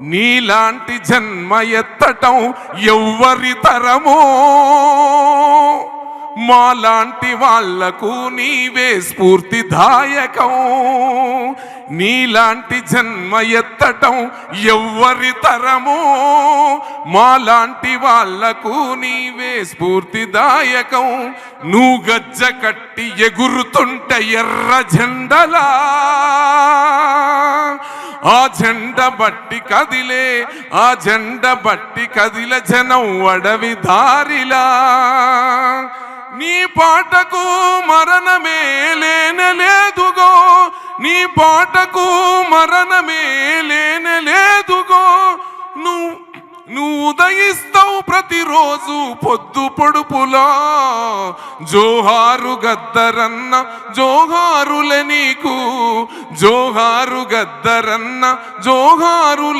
నీలాంటి జన్మ ఎత్తటం ఎవ్వరి తరమో, మాలాంటి వాళ్లకు నీవే స్ఫూర్తిదాయకం. నీలాంటి జన్మ ఎత్తటం ఎవ్వరి తరమో, మాలాంటి వాళ్లకు నీవే స్ఫూర్తిదాయకం. నువ్వు గజ్జ కట్టి ఎగురుతుంటే ఎర్ర జెండలా, ఆ జెండ బట్టి కదిలే, ఆ జెండ బట్టి కదిల జనం అడవి దారిలా. నీ పాటకు మరణమే లేనలేదుగో, నీ పాటకు మరణమే లేనలేదుగో. నువ్వు ఉదయిస్తావు ప్రతిరోజు పొద్దు పొడుపులా. జోహారు గద్దరన్న జోహారుల నీకు, జోహారు గద్దరన్న జోహారుల